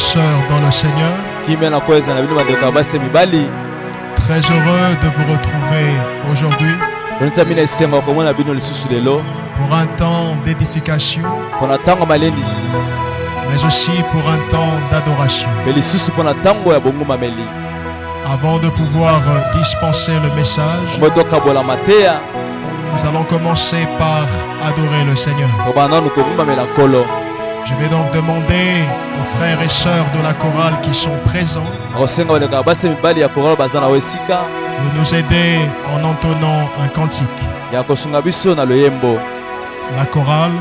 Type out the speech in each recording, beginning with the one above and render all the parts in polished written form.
sœurs dans le Seigneur. Très heureux de vous retrouver aujourd'hui pour un temps d'édification, mais aussi pour un temps d'adoration. Avant de pouvoir dispenser le message, nous allons commencer par adorer le Seigneur. Je vais donc demander aux frères et sœurs de la chorale qui sont présents de nous aider en entonnant un cantique. La chorale.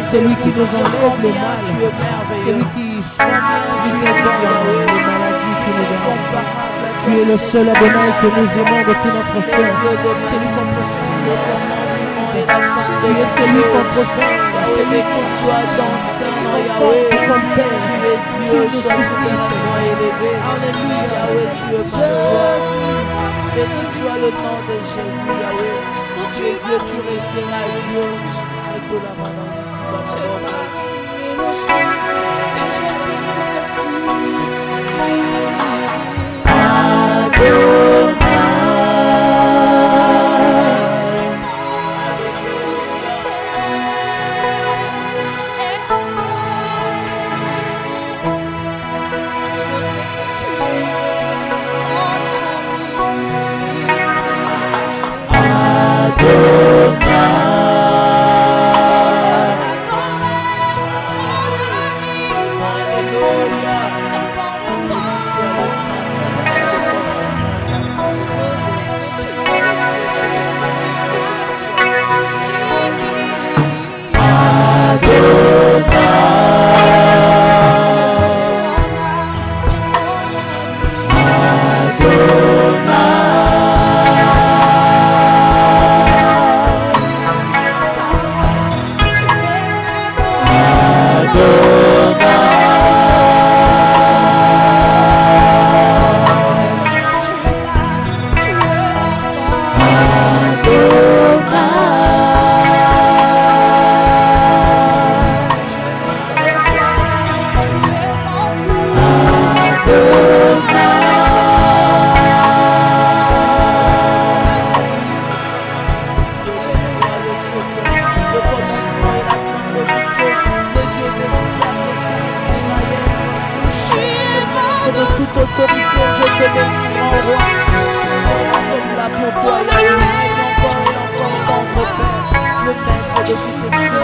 C'est lui qui nous enlève le mal. C'est lui qui nous guérit les maladies qui nous dérangent. Tu es le seul Adonai que nous aimons de tout notre cœur. C'est lui qu'on peut faire Tu es celui qu'on préfère, celui qu'on compte comme Père. Tu nous supplies, Seigneur. Alléluia. Jésus. Béni soit le nom de Jésus, Yahweh. Tu es Dieu, tu resteras Dieu. Et la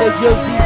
et je dis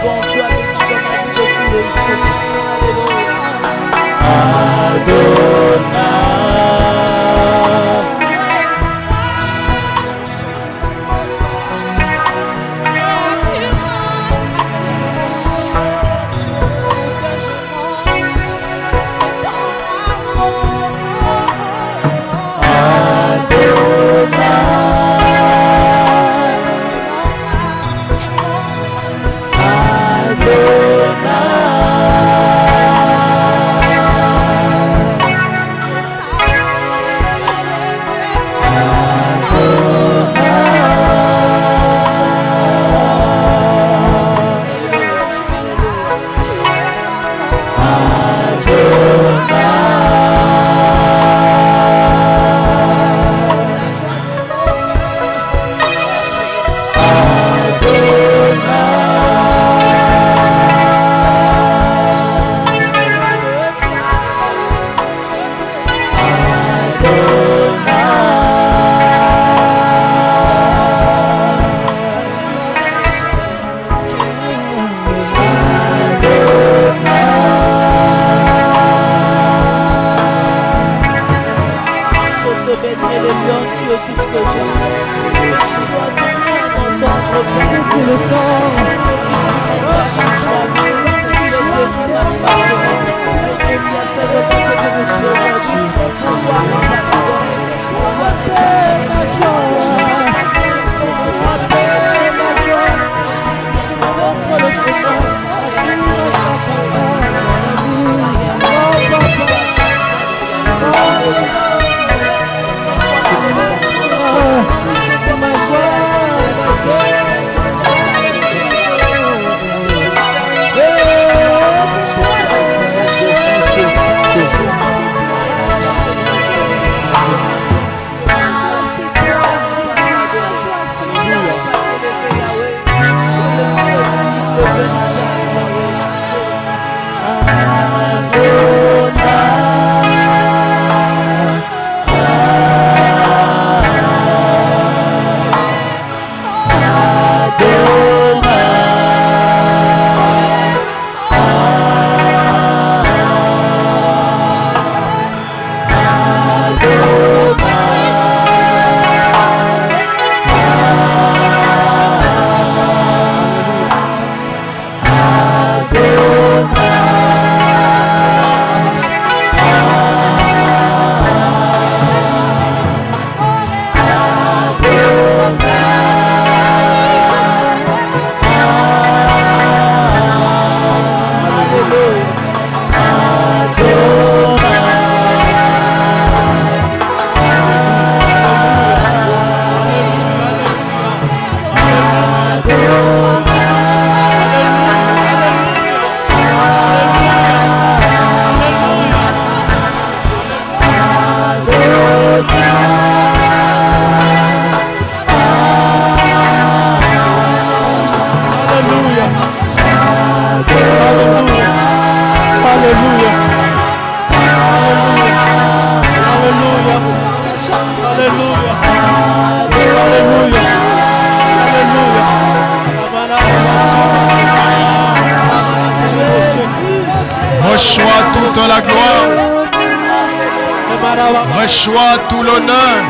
Reçois tout l'honneur.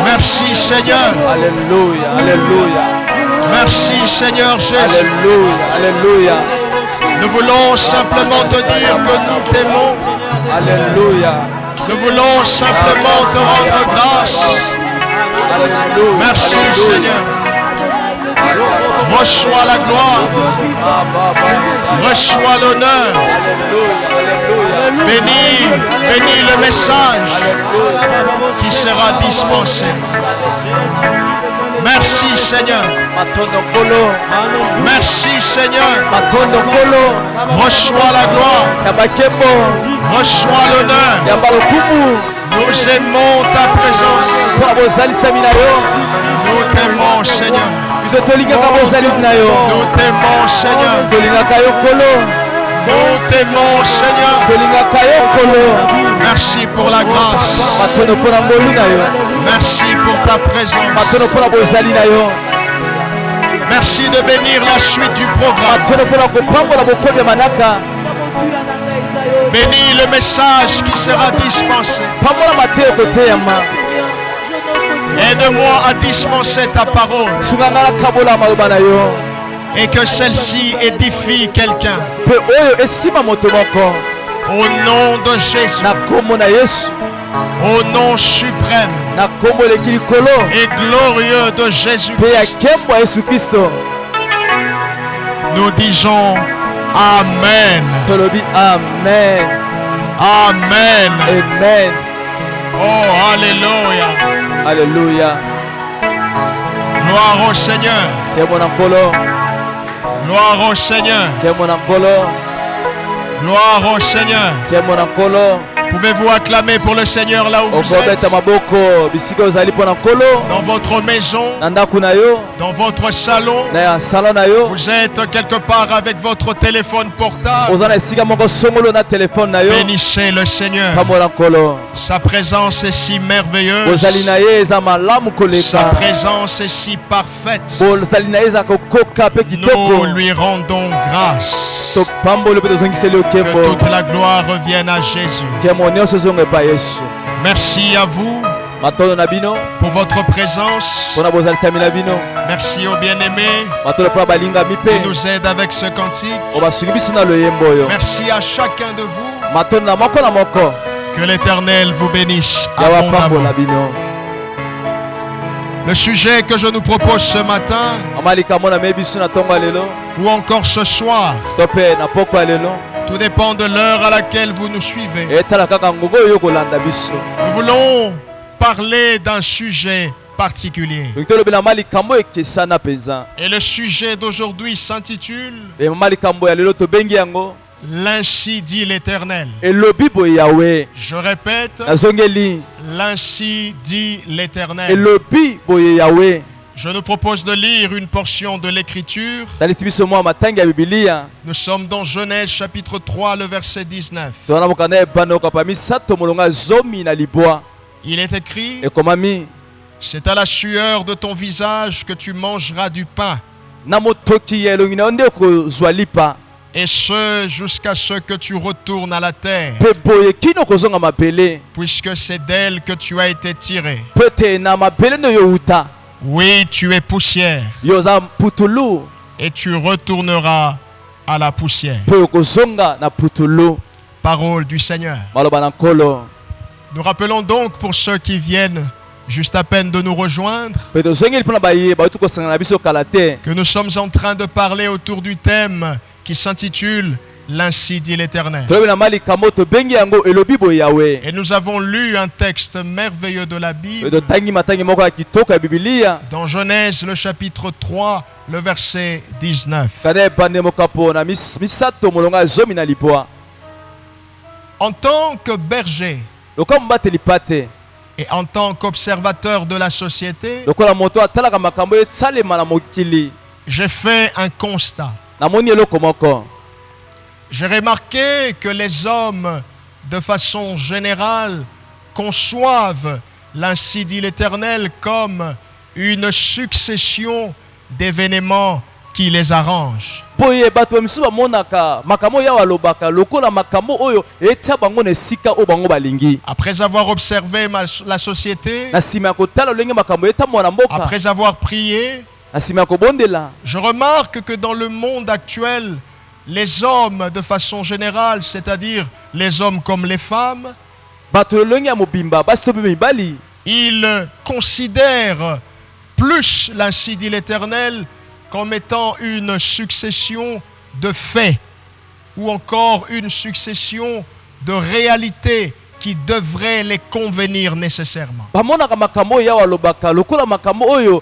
Merci Seigneur. Alléluia, Alléluia, Merci Seigneur Jésus. Alléluia, Alléluia, Nous voulons simplement te dire que nous t'aimons. Alléluia, Nous voulons simplement te rendre grâce. Alléluia. Merci Seigneur. Reçois la gloire. Reçois l'honneur. Bénis le message qui sera dispensé. Merci Seigneur. Merci Seigneur. Reçois la gloire. Reçois l'honneur. Nous aimons ta présence. Nous t'aimons Seigneur. Nous t'aimons Seigneur. Nous t'aimons Seigneur. Merci pour la grâce. Merci pour ta présence. Merci de bénir la suite du programme. Bénis le message qui sera dispensé. Aide-moi à dispenser ta parole et que celle-ci édifie quelqu'un. Au nom de Jésus, au nom suprême et glorieux de Jésus-Christ, nous disons Amen. Amen. Amen. Amen. Oh, Alléluia. Alléluia. Gloire au Seigneur. Gloire au Seigneur. Gloire au Seigneur. Pouvez-vous acclamer pour le Seigneur là où vous êtes? Dans votre maison, dans votre salon, vous êtes quelque part avec votre téléphone portable. Bénissez le Seigneur. Sa présence est si merveilleuse. Sa présence est si parfaite. Nous lui rendons grâce. Que toute la gloire revienne à Jésus. Merci à vous pour votre présence. Merci aux bien-aimés qui nous aident avec ce cantique. Merci à chacun de vous. Que l'Éternel vous bénisse abondamment. Le sujet que je nous propose ce matin ou encore ce soir, tout dépend de l'heure à laquelle vous nous suivez. Nous voulons parler d'un sujet particulier. Et le sujet d'aujourd'hui s'intitule L'ainsi dit l'Éternel. Je répète, l'ainsi dit l'Éternel. Je nous propose de lire une portion de l'Écriture. Nous sommes dans Genèse chapitre 3, le verset 19. Il est écrit, c'est à la sueur de ton visage que tu mangeras du pain. Et ce jusqu'à ce que tu retournes à la terre, puisque c'est d'elle que tu as été tiré. Oui, tu es poussière, et tu retourneras à la poussière. Parole du Seigneur. Nous rappelons donc pour ceux qui viennent juste à peine de nous rejoindre que nous sommes en train de parler autour du thème qui s'intitule L'ainsi dit l'Éternel. Et nous avons lu un texte merveilleux de la Bible dans Genèse le chapitre 3, le verset 19. En tant que berger et en tant qu'observateur de la société, j'ai fait un constat. J'ai remarqué que les hommes, de façon générale, conçoivent l'ainsi dit l'Éternel comme une succession d'événements qui les arrangent. boye bato bamisu bamonaka makambo ya walobaka lokola makambo oyo etia bango na sika o bango balingi. Après avoir observé la société, na sima kotala lenge makambo eta mwana mboka, après avoir prié, na sima kobondela, je remarque que dans le monde actuel, les hommes de façon générale, c'est-à-dire les hommes comme les femmes, bato lenge ya mobimba basi to mibali, ils considèrent plus, l'ainsi dit l'Éternel, comme étant une succession de faits ou encore une succession de réalités qui devraient les convenir nécessairement. bamonaka makambo ya walobaka lokola makambo oyo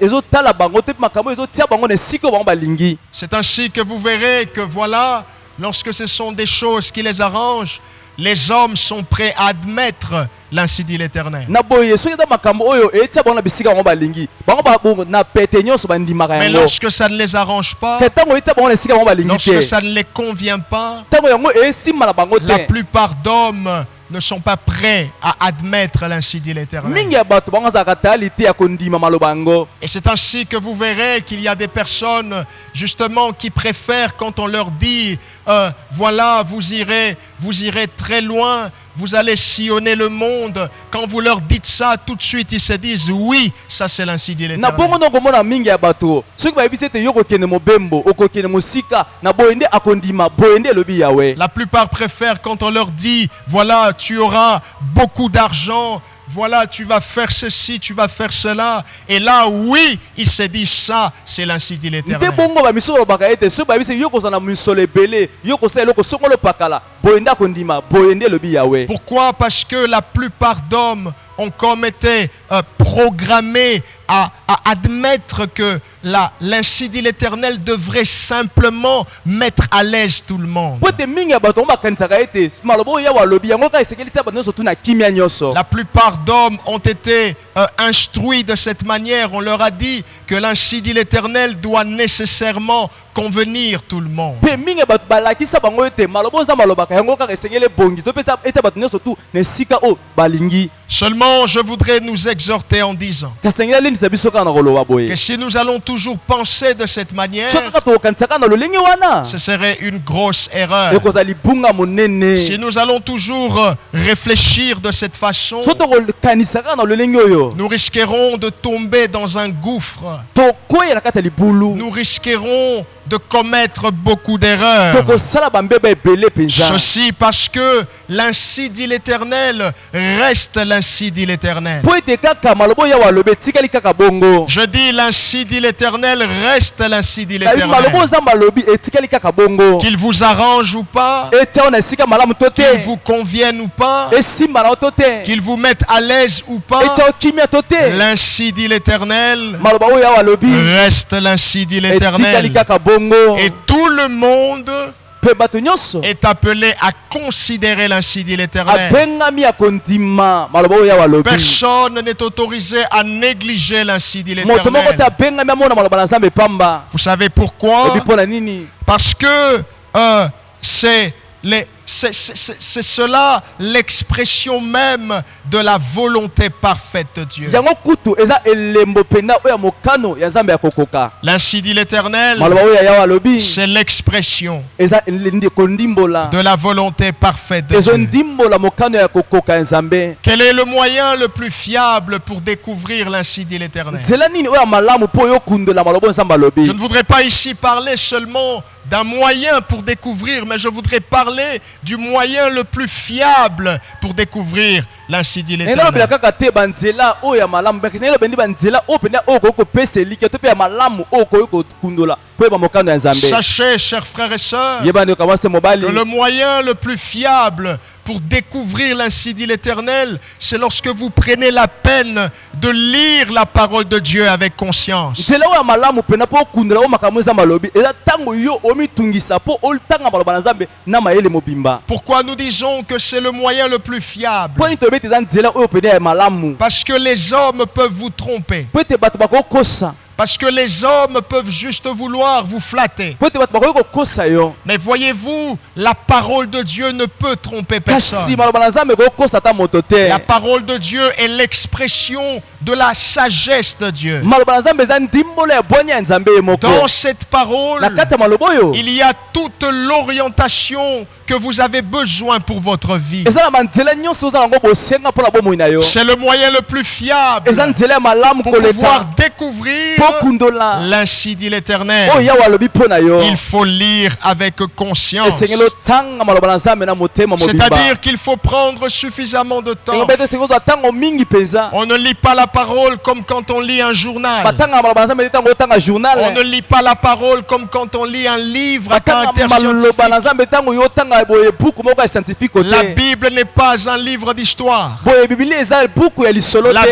ezotala bango te makambo ezotia bango na sika bango balingi. C'est ainsi que vous verrez que voilà, lorsque ce sont des choses qui les arrangent, les hommes sont prêts à admettre l'ainsi dit l'Éternel. Mais lorsque ça ne les arrange pas, lorsque ça ne les convient pas, la plupart d'hommes ne sont pas prêts à admettre l'ainsi dit l'Éternel. Et c'est ainsi que vous verrez qu'il y a des personnes justement qui préfèrent quand on leur dit voilà, vous irez très loin, vous allez sillonner le monde. Quand vous leur dites ça, tout de suite ils se disent oui, ça c'est l'ainsi dit l'Éternel. La plupart préfèrent quand on leur dit voilà, tu auras beaucoup d'argent, voilà, tu vas faire ceci, tu vas faire cela. Et là, oui, ils se disent ça, c'est l'ainsi dit l'Éternel. Pourquoi? Parce que la plupart d'hommes ont comme été programmés à admettre que l'ainsi dit l'Éternel devrait simplement mettre à l'aise tout le monde. La plupart d'hommes ont été instruits de cette manière. On leur a dit que l'ainsi dit l'Éternel doit nécessairement convenir tout le monde. Seulement, je voudrais nous exhorter en disant que si nous allons toujours penser de cette manière, ce serait une grosse erreur. Si nous allons toujours réfléchir de cette façon, nous risquerons de tomber dans un gouffre. Nous risquerons de commettre beaucoup d'erreurs. Ceci parce que l'ainsi dit l'Éternel reste l'ainsi dit l'Éternel. Je dis l'ainsi dit l'Éternel reste l'ainsi dit l'Éternel. Qu'il vous arrange ou pas, qu'il vous convienne ou pas, qu'il vous mette à l'aise ou pas, l'ainsi dit l'Éternel reste l'ainsi dit l'Éternel. Et tout le monde est appelé à considérer l'ainsi dit l'Éternel. Personne n'est autorisé à négliger l'ainsi dit l'Éternel. Vous savez pourquoi? Parce que c'est cela l'expression même de la volonté parfaite de Dieu. L'ainsi dit l'Éternel, c'est l'expression de la volonté parfaite de Dieu. Quel est le moyen le plus fiable pour découvrir l'ainsi dit l'Éternel? Je ne voudrais pas ici parler seulement d'un moyen pour découvrir, mais je voudrais parler du moyen le plus fiable pour découvrir l'ainsi dit l'Éternel. Sachez, chers frères et sœurs, que le moyen le plus fiable pour découvrir l'ainsi dit l'Éternel, c'est lorsque vous prenez la peine de lire la parole de Dieu avec conscience. Pourquoi nous disons que c'est le moyen le plus fiable? Parce que les hommes peuvent vous tromper. Parce que les hommes peuvent juste vouloir vous flatter. Mais voyez-vous, la parole de Dieu ne peut tromper personne. La parole de Dieu est l'expression de la sagesse de Dieu. Dans cette parole, il y a toute l'orientation que vous avez besoin pour votre vie. C'est le moyen le plus fiable pour pouvoir découvrir l'ainsi dit l'Éternel. Il faut lire avec conscience. C'est-à-dire qu'il faut prendre suffisamment de temps. On ne lit pas la parole comme quand on lit un journal. On ne lit pas la parole comme quand on lit un livre à caractère scientifique. La Bible n'est pas un livre d'histoire. La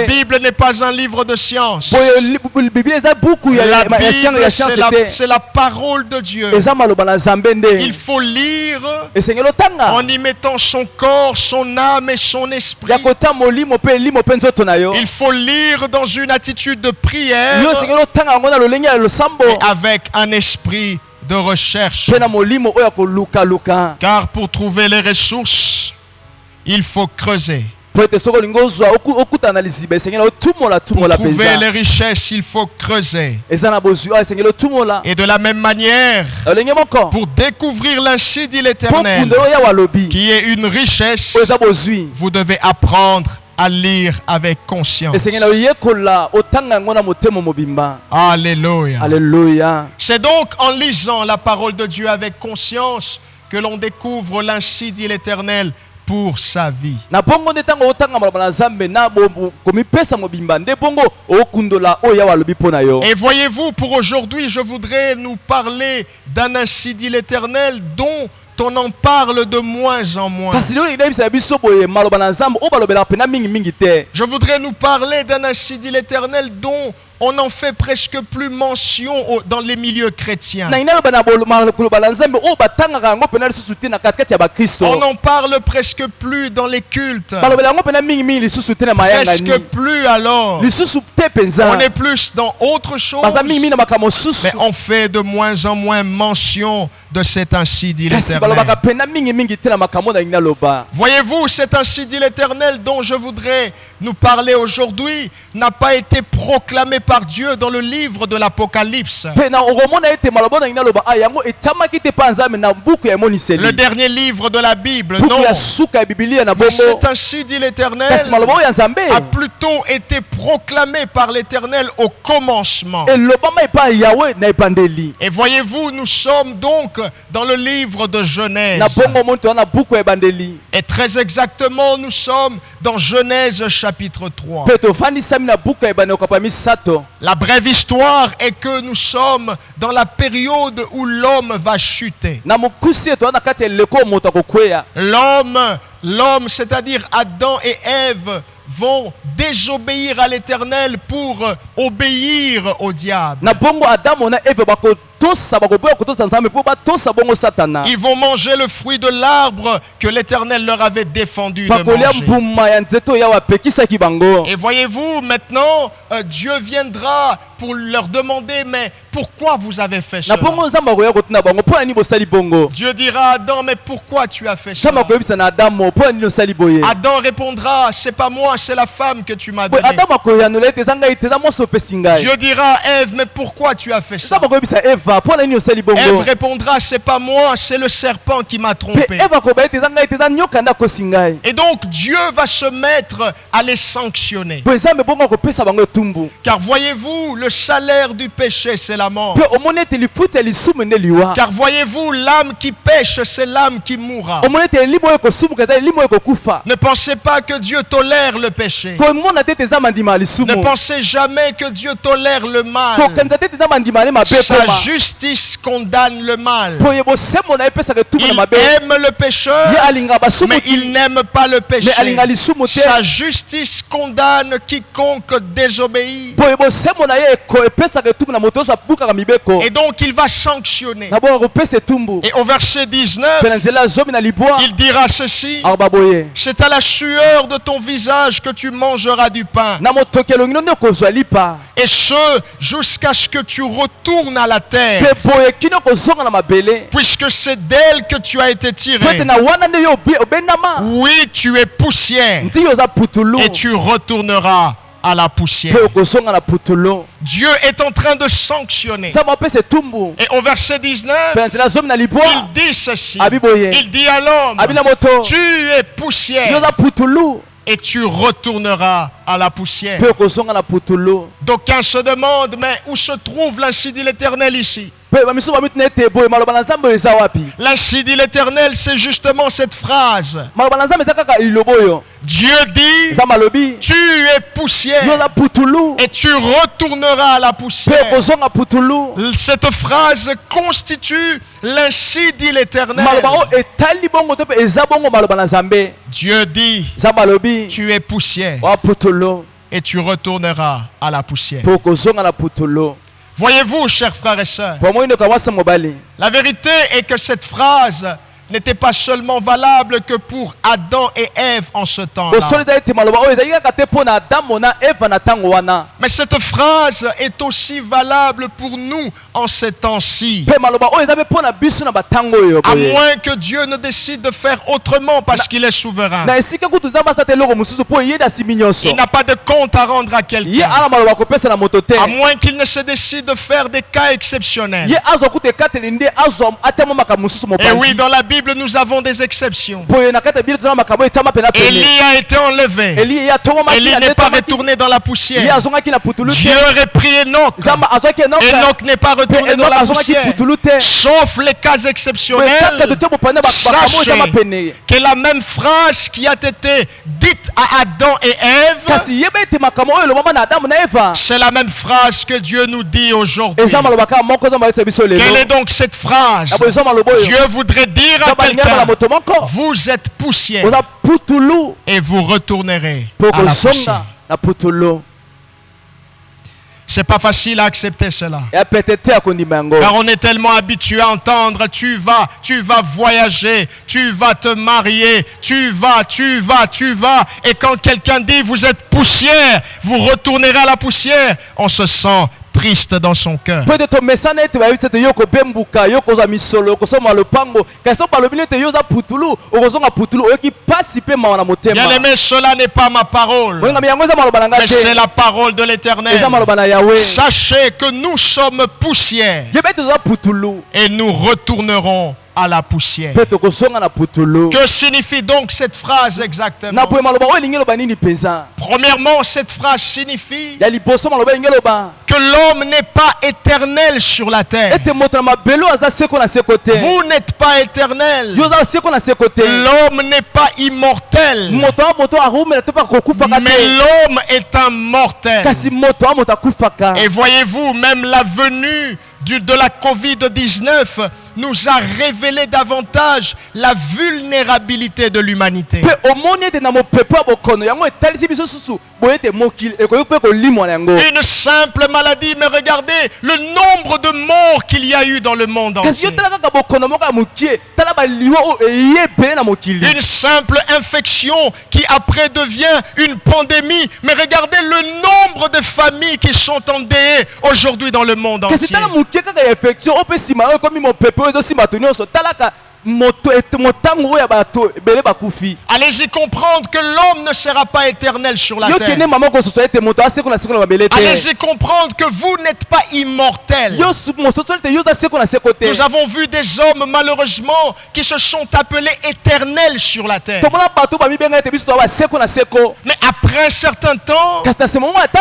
Bible n'est pas un livre de science. La Bible, c'est la parole de Dieu. Il faut lire en y mettant son corps, son âme et son esprit. Il faut lire dans une attitude de prière et avec un esprit de recherche. Car pour trouver les ressources, il faut creuser. Pour trouver les richesses, il faut creuser. Et de la même manière, pour découvrir l'ainsi dit l'Éternel, qui est une richesse, vous devez apprendre à lire avec conscience. Alléluia. Alléluia. C'est donc en lisant la parole de Dieu avec conscience que l'on découvre l'ainsi dit l'Éternel pour sa vie. Et voyez-vous, pour aujourd'hui, je voudrais nous parler d'un ainsi dit l'Éternel dont on en parle de moins en moins. Je voudrais nous parler d'un ainsi dit l'Éternel dont on en fait presque plus mention dans les milieux chrétiens. On en parle presque plus dans les cultes. Presque plus alors. On est plus dans autre chose. Mais on fait de moins en moins mention de cet ainsi dit l'Éternel. Voyez-vous, cet ainsi dit l'Éternel dont je voudrais nous parler aujourd'hui n'a pas été proclamé par Dieu dans le livre de l'Apocalypse. Le dernier livre de la Bible, non. Mais cet ainsi dit l'Éternel a plutôt été proclamé par l'Éternel au commencement. Et voyez-vous, nous sommes donc dans le livre de Genèse. Et très exactement, nous sommes dans Genèse chapitre 3. La brève histoire est que nous sommes dans la période où l'homme va chuter. L'homme, c'est-à-dire Adam et Ève, vont désobéir à l'Éternel pour obéir au diable. Ils vont manger le fruit de l'arbre que l'Éternel leur avait défendu de manger. Et voyez-vous, maintenant, Dieu viendra pour leur demander, mais pourquoi vous avez fait cela? Dieu dira à Adam, mais pourquoi tu as fait cela? Adam répondra, c'est pas moi, c'est la femme que tu m'as donnée. Dieu dira à Ève, mais pourquoi tu as fait ça? Ève répondra, c'est pas moi, c'est le serpent qui m'a trompé. Et donc Dieu va se mettre à les sanctionner. Car voyez-vous, le salaire du péché, c'est la mort. Car voyez-vous, l'âme qui pêche, c'est l'âme qui mourra. Ne pensez pas que Dieu tolère le péché. Ne pensez jamais que Dieu tolère le mal. Sa justice condamne le mal. Il aime le pécheur, mais il n'aime pas le péché. Sa justice condamne quiconque désobéit. Et donc il va sanctionner. Et au verset 19, il dira ceci: c'est à la sueur de ton visage que tu mangeras du pain, et ce jusqu'à ce que tu retournes à la terre, puisque c'est d'elle que tu as été tiré. Oui, tu es poussière, et tu retourneras à la poussière. Dieu est en train de sanctionner. Et au verset 19, il dit ceci. Il dit à l'homme: tu es poussière, et tu retourneras à la poussière. D'aucuns se demandent, mais où se trouve l'ainsi dit l'Éternel ici? L'ainsi dit l'Éternel, c'est justement cette phrase. Dieu dit: tu es poussière, et tu retourneras à la poussière. Cette phrase constitue l'ainsi dit l'Éternel. Dieu dit: tu es poussière, et tu retourneras à la poussière. Voyez-vous, chers frères et sœurs, la vérité est que cette phrase n'était pas seulement valable que pour Adam et Ève en ce temps-là. Mais cette phrase est aussi valable pour nous en ces temps-ci. À moins que Dieu ne décide de faire autrement parce qu'il est souverain. Il n'a pas de compte à rendre à quelqu'un. À moins qu'il ne se décide de faire des cas exceptionnels. Et oui, dans la Bible, nous avons des exceptions. Élie a été enlevé. Élie n'est pas retourné dans la poussière. Dieu aurait pris Enoch. Enoch n'est pas retourné dans la poussière. Sauf les cas exceptionnels. Sachez que la même phrase qui a été dite à Adam et Ève, c'est la même phrase que Dieu nous dit aujourd'hui. Quelle est donc cette phrase? Dieu voudrait dire à quelqu'un: vous êtes poussière, et vous retournerez à la poussière. C'est pas facile à accepter cela. Car on est tellement habitué à entendre: tu vas voyager, tu vas te marier, tu vas. Et quand quelqu'un dit: vous êtes poussière, vous retournerez à la poussière, on se sent triste dans son cœur. Bien-aimé, cela n'est pas ma parole, mais c'est la parole de l'Éternel. Sachez que nous sommes poussière, et nous retournerons à la poussière. Que signifie donc cette phrase exactement? Premièrement, cette phrase signifie que l'homme n'est pas éternel sur la terre. Vous n'êtes pas éternel. L'homme n'est pas immortel. Mais l'homme est un mortel. Et voyez-vous, même la venue de la Covid-19 nous a révélé davantage la vulnérabilité de l'humanité. Une simple maladie, mais regardez le nombre de morts qu'il y a eu dans le monde entier. Une simple infection qui après devient une pandémie, mais regardez le nombre de familles qui sont endeuillées aujourd'hui dans le monde entier. Allez-y comprendre que l'homme ne sera pas éternel sur la terre. Allez-y comprendre que vous n'êtes pas immortel. Nous avons vu des hommes malheureusement qui se sont appelés éternels sur la terre. Mais après un certain temps,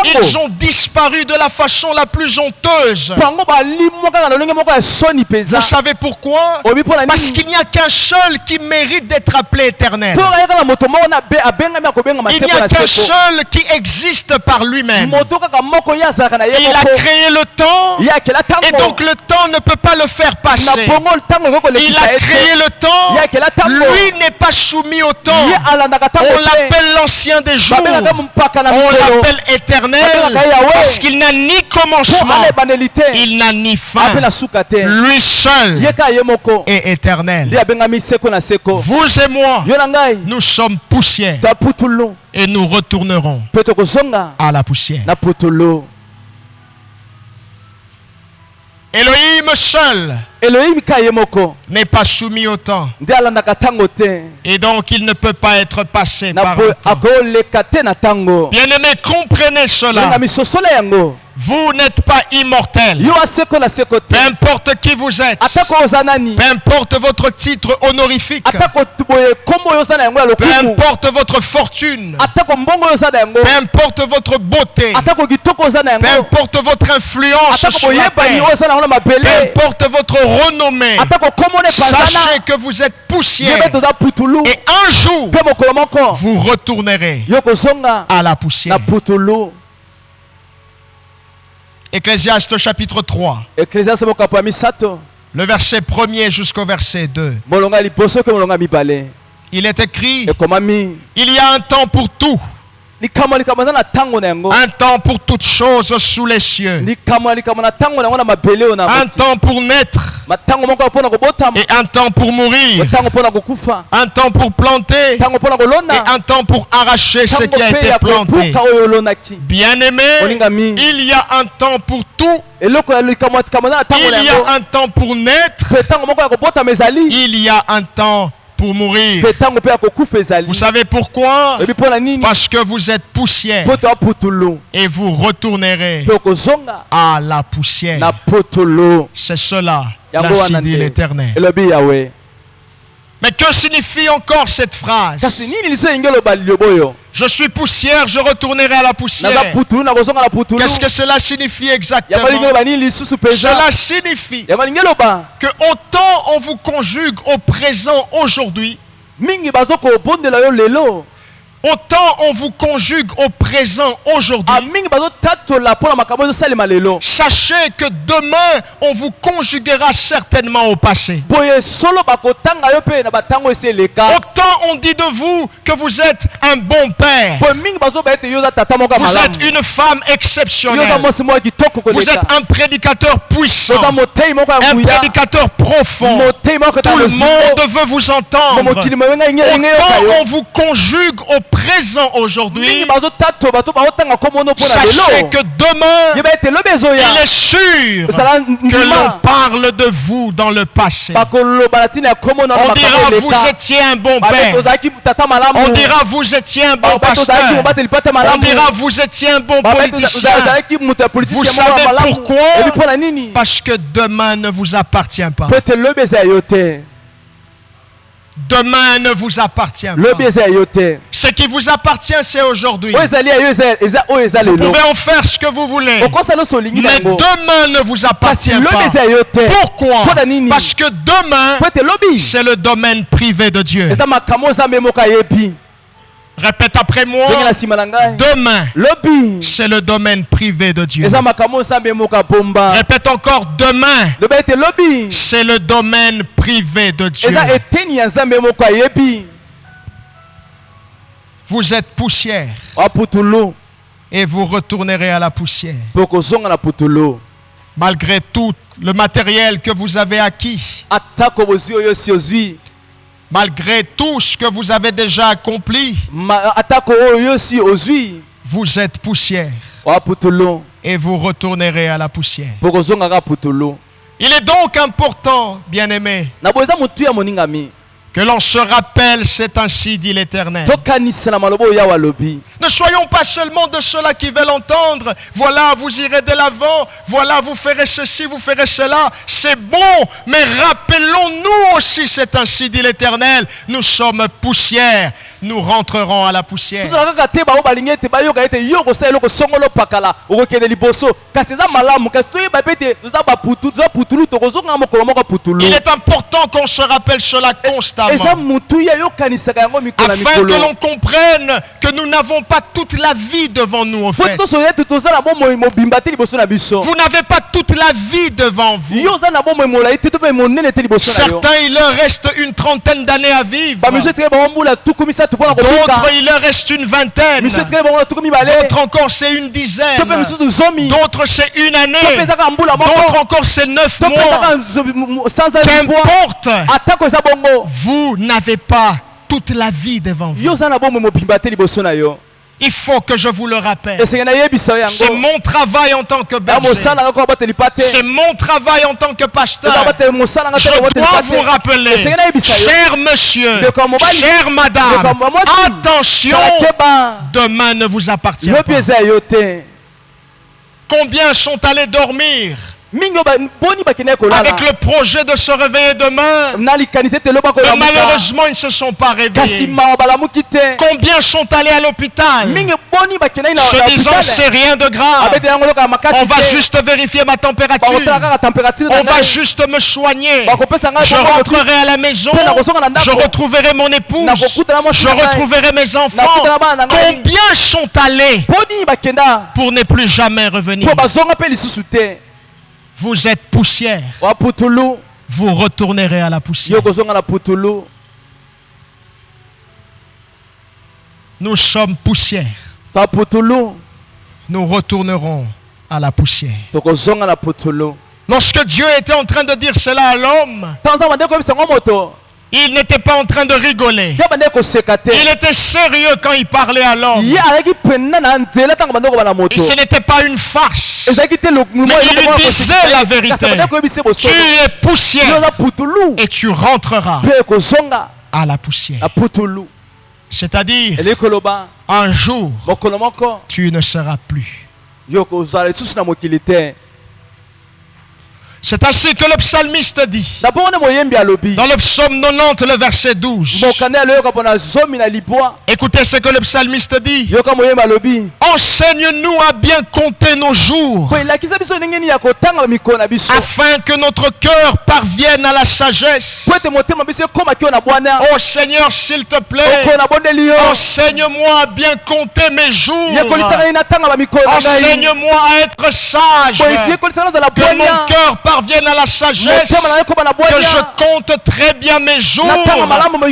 ils ont disparu de la façon la plus honteuse. Vous savez pourquoi? Parce qu'il n'y n'y a qu'un seul qui mérite d'être appelé éternel. Il n'y a qu'un seul qui existe par lui-même. Il a créé le temps et donc le temps ne peut pas le faire passer. Il a créé le temps. Lui n'est pas soumis au temps. On l'appelle l'ancien des jours. On l'appelle éternel parce qu'il n'a ni commencement, il n'a ni fin. Lui seul est éternel. Vous et moi, nous sommes poussière et nous retournerons à la poussière. Elohim seul n'est pas soumis au temps. Et donc il ne peut pas être passé par le temps. Bien-aimés, comprenez cela. Vous n'êtes pas immortel. Peu importe qui vous êtes. Peu importe votre titre honorifique. Peu importe votre fortune. Peu importe votre beauté. Peu importe votre influence sur la terre. Peu importe votre renommée. Sachez que vous êtes poussière. Et un jour, vous retournerez à la poussière. Ecclésiaste chapitre 3. Le verset 1er jusqu'au verset 2. Il est écrit: il y a un temps pour tout. Un temps pour toutes choses sous les cieux. Un temps pour naître. Et un temps pour mourir. Un temps pour planter. Et un temps pour arracher ce qui a été planté. Bien-aimés, il y a un temps pour tout. Il y a un temps pour naître. Il y a un temps pour mourir. Vous savez pourquoi? Parce que vous êtes poussière et vous retournerez à la poussière. C'est cela, ainsi dit l'Éternel. Mais que signifie encore cette phrase? Je suis poussière, je retournerai à la poussière. Qu'est-ce que cela signifie exactement? Cela signifie que autant on vous conjugue au présent aujourd'hui, autant on vous conjugue au présent aujourd'hui, sachez que demain on vous conjuguera certainement au passé. Autant on dit de vous que vous êtes un bon père, vous êtes une femme exceptionnelle, vous êtes un prédicateur puissant, un prédicateur profond, tout le monde veut vous entendre. Autant on vous conjugue au présent aujourd'hui, sachez que demain, il est sûr que l'on parle de vous dans le passé. On dira vous étiez un bon père. On dira vous étiez un bon pasteur. On dira vous étiez un bon politicien. Vous savez pourquoi? Parce que demain ne vous appartient pas. Demain ne vous appartient pas. Ce qui vous appartient, c'est aujourd'hui. Vous pouvez en faire ce que vous voulez. Mais demain ne vous appartient pas. Pourquoi? Parce que demain, c'est le domaine privé de Dieu. Répète après moi. Demain, c'est le domaine privé de Dieu. Répète encore. Demain, c'est le domaine privé de Dieu. Vous êtes poussière et vous retournerez à la poussière. Malgré tout le matériel que vous avez acquis, malgré tout ce que vous avez déjà accompli, vous êtes poussière et vous retournerez à la poussière. Il est donc important, bien-aimés, que l'on se rappelle, c'est ainsi dit l'Éternel. Ne soyons pas seulement de ceux-là qui veulent entendre. Voilà, vous irez de l'avant. Voilà, vous ferez ceci, vous ferez cela. C'est bon, mais rappelons-nous aussi, c'est ainsi dit l'Éternel. Nous sommes poussière. nous rentrerons à la poussière. Il est important qu'on se rappelle cela constamment, afin que l'on comprenne que nous n'avons pas toute la vie devant nous. En fait, vous n'avez pas toute la vie devant vous. Certains, il leur reste une trentaine d'années à vivre. D'autres, il leur reste une vingtaine. D'autres encore, c'est une dizaine. D'autres, c'est une année. D'autres encore, c'est 9 mois. Qu'importe, vous n'avez pas toute la vie devant vous. Il faut que je vous le rappelle. C'est mon travail en tant que berger. C'est mon travail en tant que pasteur. Je dois vous rappeler, cher monsieur, chère madame, attention, demain ne vous appartient pas. Combien sont allés dormir avec le projet de se réveiller demain, mais malheureusement ils ne se sont pas réveillés. Combien sont allés à l'hôpital se disant c'est rien de grave, on va juste vérifier ma température, on va juste me soigner, je rentrerai à la maison, je retrouverai mon épouse, je retrouverai mes enfants. Combien sont allés pour ne plus jamais revenir? Vous êtes poussière. Vous retournerez à la poussière. Nous sommes poussière. Nous retournerons à la poussière. Lorsque Dieu était en train de dire cela à l'homme, il n'était pas en train de rigoler. Il était sérieux quand il parlait à l'homme. Et ce n'était pas une farce. Mais il lui disait la vérité. Tu es poussière et tu rentreras à la poussière. C'est-à-dire, un jour, tu ne seras plus. C'est ainsi que le psalmiste dit dans le psaume 90, le verset 12. Écoutez ce que le psalmiste dit: enseigne-nous à bien compter nos jours, afin que notre cœur parvienne à la sagesse. Oh Seigneur, s'il te plaît, enseigne-moi à bien compter mes jours. Enseigne-moi à être sage, que mon cœur parvienne à la sagesse, que je compte très bien mes jours.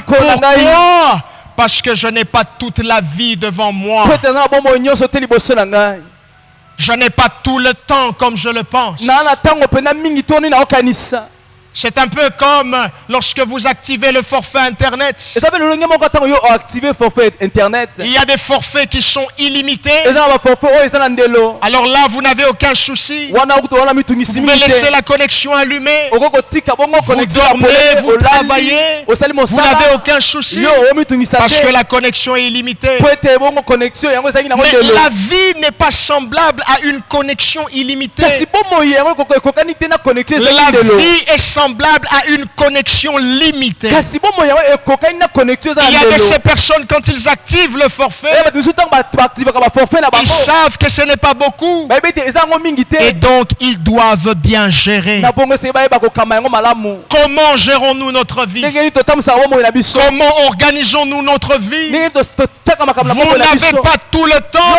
Pourquoi? Parce que je n'ai pas toute la vie devant moi. Je n'ai pas tout le temps comme je le pense. C'est un peu comme lorsque vous activez le forfait Internet. Il y a des forfaits qui sont illimités. Alors là, vous n'avez aucun souci. Vous pouvez laisser la connexion allumée. Vous dormez, vous travaillez. Vous n'avez aucun souci parce que la connexion est illimitée. Mais la vie n'est pas semblable à une connexion illimitée. La vie est semblable à une connexion limitée. Il y a de ces personnes, quand ils activent le forfait, ils savent que ce n'est pas beaucoup et donc ils doivent bien gérer. Comment gérons-nous notre vie? Comment organisons-nous notre vie? Vous n'avez pas tout le temps.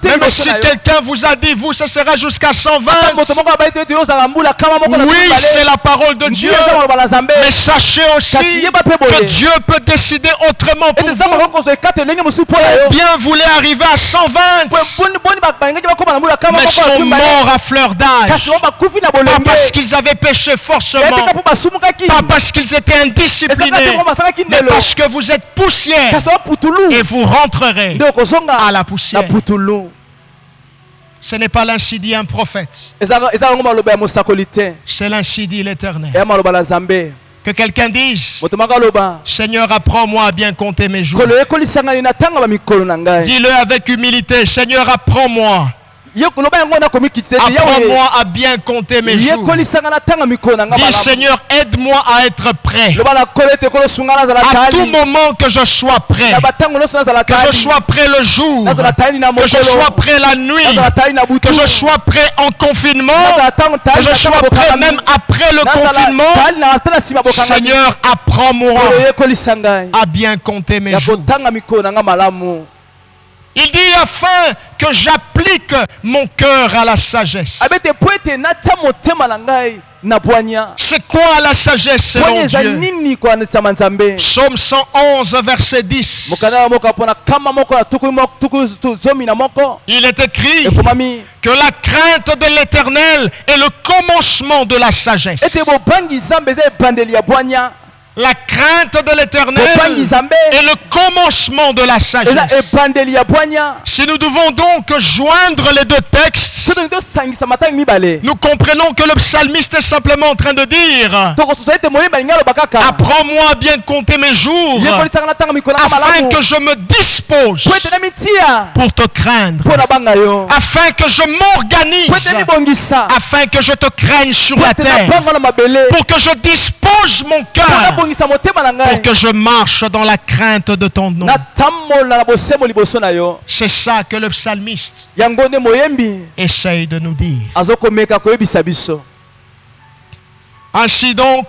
Même si quelqu'un vous a dit, vous, ce sera jusqu'à 120. Oui, c'est la parole de Dieu. Mais sachez aussi que Dieu peut décider autrement pour vous. Bien voulait arriver à 120, mais sont morts à fleur d'âge. Pas parce qu'ils avaient péché forcément, pas parce qu'ils étaient indisciplinés, mais parce que vous êtes poussière et vous rentrerez à la poussière. Ce n'est pas l'ainsi dit un prophète. C'est l'ainsi dit l'Éternel. Que quelqu'un dise: Seigneur, apprends-moi à bien compter mes jours. Dis-le avec humilité: Seigneur, apprends-moi Apprends-moi à bien compter mes jours. Dis Seigneur, aide-moi à être prêt. À tout moment que je sois prêt. Que je sois prêt le jour. Que je sois prêt la nuit. Que je sois prêt en confinement. Que je sois prêt même après le confinement. Seigneur, apprends-moi à bien compter mes jours. Il dit afin que j'applique mon cœur à la sagesse. C'est quoi la sagesse selon Dieu? Psaume 111 verset 10. Il est écrit que la crainte de l'Éternel est le commencement de la sagesse. La crainte de l'Éternel est le commencement de la sagesse. Si nous devons donc joindre les deux textes, nous comprenons que le psalmiste est simplement en train de dire: apprends-moi à bien compter mes jours, afin que je me dispose pour te craindre, afin que je m'organise, afin que je te craigne sur la terre, pour que je dispose mon cœur, pour que je marche dans la crainte de ton nom. C'est ça que le psalmiste essaye de nous dire. Ainsi donc,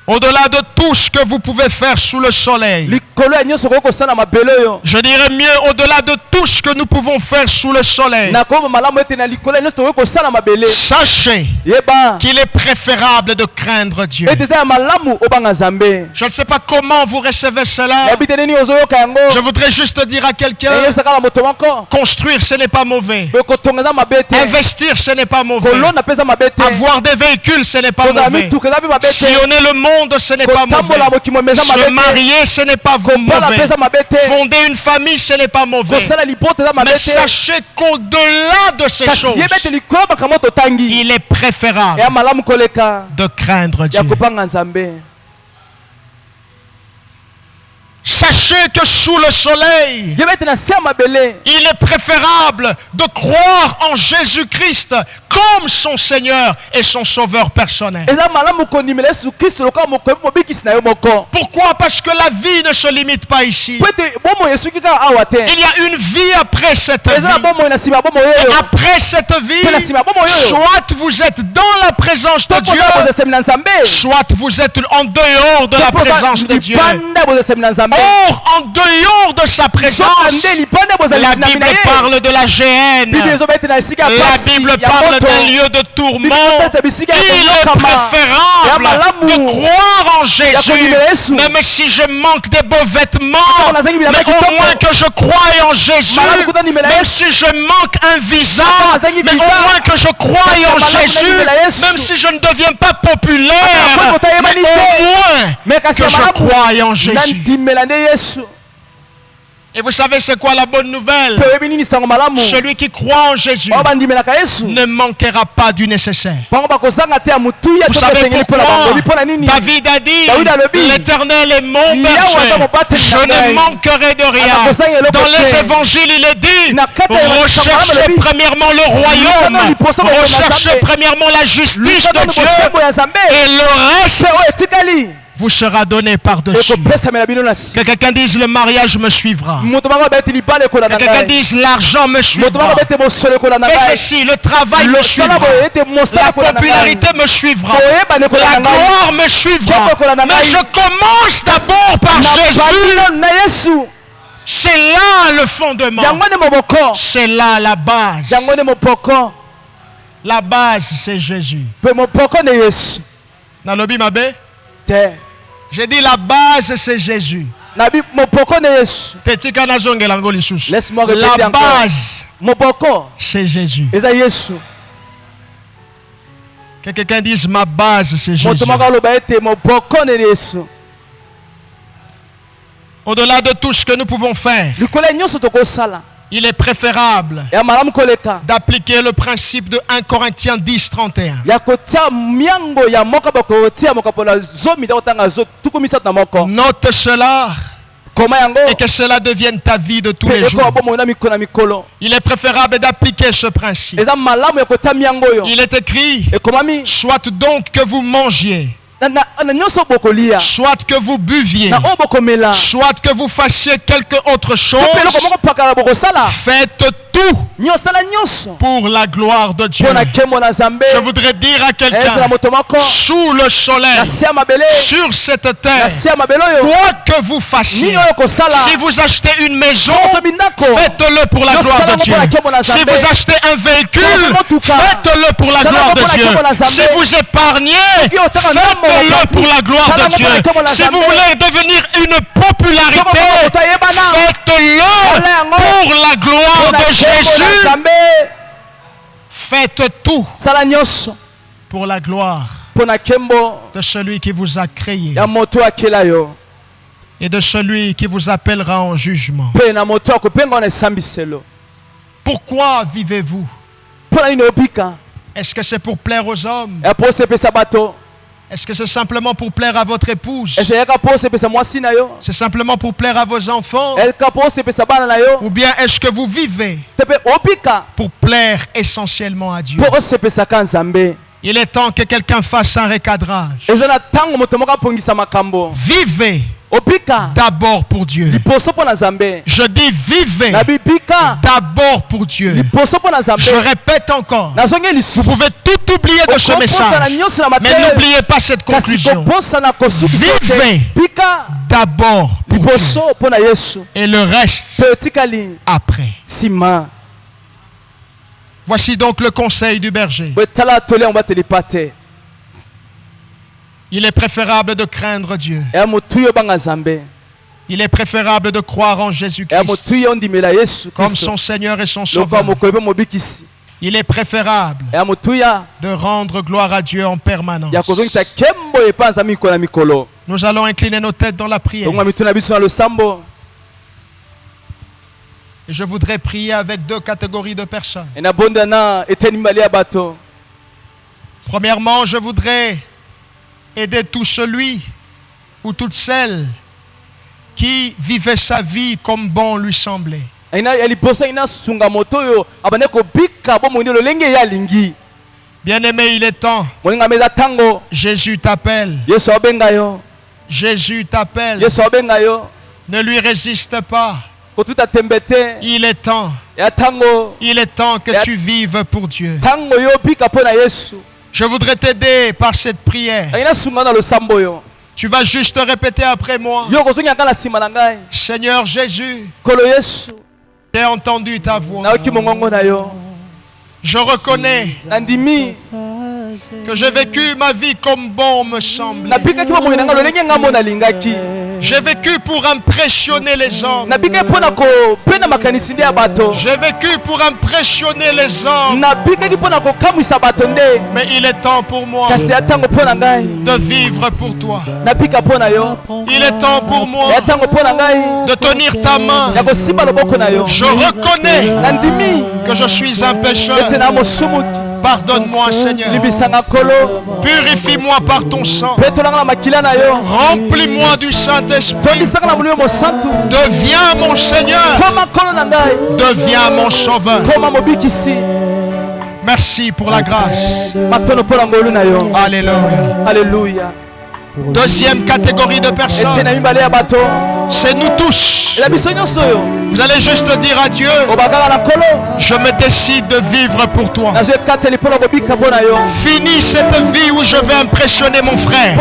au-delà de tout ce que vous pouvez faire sous le soleil, je dirais mieux au-delà de tout ce que nous pouvons faire sous le soleil, sachez qu'il est préférable de craindre Dieu. Je ne sais pas comment vous recevez cela. Je voudrais juste dire à quelqu'un: construire, ce n'est pas mauvais. Investir, ce n'est pas mauvais. Avoir des véhicules, ce n'est pas mauvais. Sillonner le monde, ce n'est pas mauvais. Se marier, ce n'est pas mauvais. Fonder une famille, ce n'est pas mauvais. Mais sachez qu'au-delà de ces choses, il est préférable de craindre Dieu. Sachez que sous le soleil, il est préférable de croire en Jésus-Christ comme son Seigneur et son Sauveur personnel. Pourquoi? Parce que la vie ne se limite pas ici. Il y a une vie après cette vie. Et après cette vie, soit vous êtes dans la présence de Dieu, soit vous êtes en dehors de la présence de Dieu. Or, en dehors de sa présence, la Bible parle de la géhenne. La Bible parle d'un lieu de tourment. Il est préférable de croire en Jésus, même si je manque des beaux vêtements, mais au moins que je croie en Jésus. Même si je manque un visa, mais au moins que je croie en Jésus. Même si je ne deviens pas populaire, mais au moins que je croie en Jésus. Et vous savez c'est quoi la bonne nouvelle? Celui qui croit en Jésus ne manquera pas du nécessaire. Vous savez pourquoi? David a dit: l'Éternel est mon berger, je ne manquerai de rien. Dans les évangiles il est dit: recherchez premièrement le royaume, recherchez premièrement la justice de Dieu, et le reste vous sera donné par-dessus. Que quelqu'un dise: le mariage me suivra. Que quelqu'un dise: l'argent me suivra. Et ceci, le travail me suivra. La popularité me suivra. La gloire me suivra. Mais je commence d'abord par Jésus. C'est là le fondement. C'est là la base. La base, c'est Jésus. Nalobi Mabe? J'ai dit la base c'est Jésus. La base c'est Jésus. Que quelqu'un dise: ma base c'est Jésus. Au-delà de tout ce que nous pouvons faire, il est préférable d'appliquer le principe de 1 Corinthiens 10, 31. Note cela. et que cela devienne ta vie de tous les jours. Il est préférable d'appliquer ce principe. Il est écrit, soit donc que vous mangiez, soit que vous buviez, soit que vous fassiez quelque autre chose, faites tout pour la gloire de Dieu. Je voudrais dire à quelqu'un, sous le soleil, sur cette terre, quoi que vous fassiez, si vous achetez une maison, faites-le pour la gloire de Dieu. Si vous achetez un véhicule, faites-le pour la gloire de Dieu. Si vous épargnez, faites-le pour la gloire de Dieu. Si vous voulez devenir une popularité, faites-le pour la gloire de Jésus. Faites tout pour la gloire de celui qui vous a créé et de celui qui vous appellera en jugement. Pourquoi vivez-vous? Est-ce que c'est pour plaire aux hommes? Est-ce que c'est simplement pour plaire à votre épouse? C'est simplement pour plaire à vos enfants? Ou bien est-ce que vous vivez pour plaire essentiellement à Dieu? Il est temps que quelqu'un fasse un recadrage. Vivez d'abord pour Dieu. Je dis vivez d'abord pour Dieu. Je répète encore. Vous pouvez tout oublier de ce message, mais n'oubliez pas cette conclusion. Vivez d'abord pour Dieu et le reste après. Voici donc le conseil du berger. Il est préférable de craindre Dieu. Il est préférable de croire en Jésus-Christ comme son Seigneur et son Sauveur. Il est préférable de rendre gloire à Dieu en permanence. Nous allons incliner nos têtes dans la prière. Et je voudrais prier avec deux catégories de personnes. Premièrement, je voudrais aider tout celui ou toute celle qui vivait sa vie comme bon lui semblait. Bien-aimé, il est temps. Jésus t'appelle. Jésus t'appelle. Ne lui résiste pas. Il est temps. Il est temps que tu vives pour Dieu. Je voudrais t'aider par cette prière. Tu vas juste répéter après moi. Seigneur Jésus, j'ai entendu ta voix. Je reconnais que j'ai vécu ma vie comme bon me semble. J'ai vécu pour impressionner les hommes. J'ai vécu pour impressionner les hommes. Mais il est temps pour moi de vivre pour toi. Il est temps pour moi de tenir ta main. Je reconnais que je suis un pécheur. Pardonne-moi, Seigneur. Purifie-moi par ton sang. Remplis-moi du Saint-Esprit. Deviens mon Seigneur. Deviens mon Sauveur. Merci pour la grâce. Alléluia. Alléluia. Deuxième catégorie de personnes, c'est nous tous. Vous allez juste dire à Dieu, je me décide de vivre pour toi. Finis cette vie où je vais impressionner mon frère.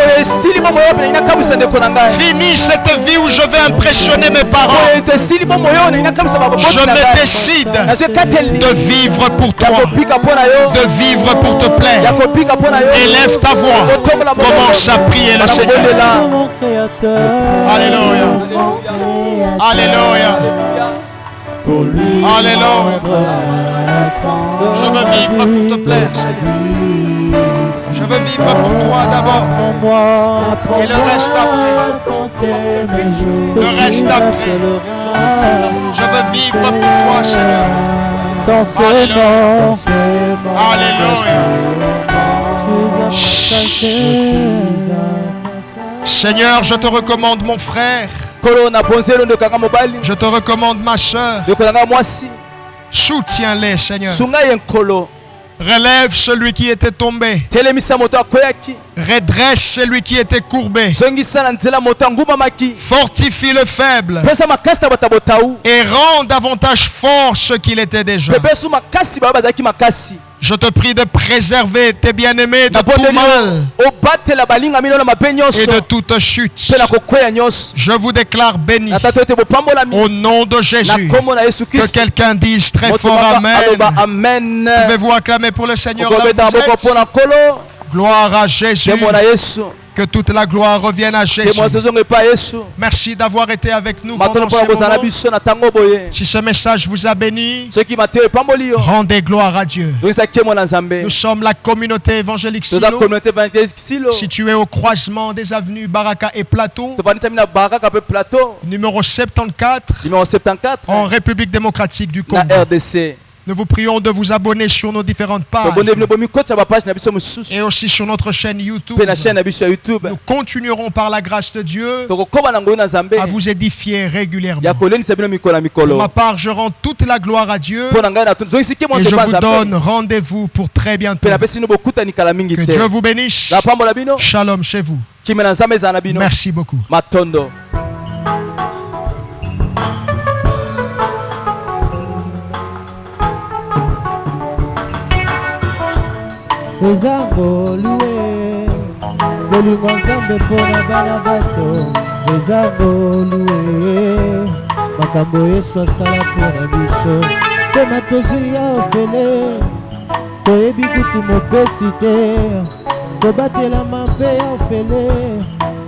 Finis cette vie où je vais impressionner mes parents. Je me décide de vivre pour toi, de vivre pour te plaire. Élève ta voix, commence à prier le Seigneur. Alléluia. Alléluia. Alléluia. Je veux vivre pour te plaire, Seigneur. Je veux vivre pour toi d'abord. Et le reste après. Le reste après. Je veux vivre pour toi, Seigneur. Alléluia. Alléluia. Seigneur, je te recommande mon frère. Je te recommande ma soeur. Soutiens-les, Seigneur. Relève celui qui était tombé. Redresse celui qui était courbé. Fortifie le faible. Et rend davantage fort ce qu'il était déjà. Je te prie de préserver tes bien-aimés de tout mal et de toute chute. Je vous déclare bénis. Au nom de Jésus. Que quelqu'un dise très fort Amen. Pouvez-vous acclamer pour le Seigneur là où vous êtes? Gloire à Jésus. Que toute la gloire revienne à Jésus. Merci d'avoir été avec nous pendant ce moment. Si ce message vous a béni, rendez gloire à Dieu. Nous sommes la communauté évangélique Silo, située au croisement des avenues Baraka et Plateau, numéro 74, en République démocratique du Congo. Nous vous prions de vous abonner sur nos différentes pages et aussi sur notre chaîne YouTube. Nous continuerons par la grâce de Dieu à vous édifier régulièrement. Pour ma part, je rends toute la gloire à Dieu et je vous donne rendez-vous pour très bientôt. Que Dieu vous bénisse. Shalom chez vous. Merci beaucoup. Ezangolue bolingo nzambe mpona bana bato. Ezangolue makambo Yesu asala mpona biso. Pema tozwi ya ofele toyebi kutu mopesi te. Tobatelama mpe ya ofele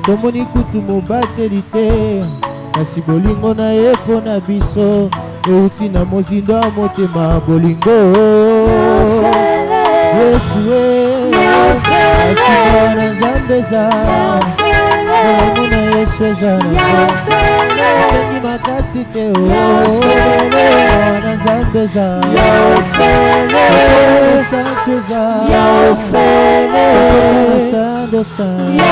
tomoni kutu mobateli te. Kasi bolingo na ye mpona biso euti na mozindo ya motema. Bolingo Yesu asima na nzambe eza malamu na Yesu eza nango esengi makasi te na nzambe eza santo eza santo santo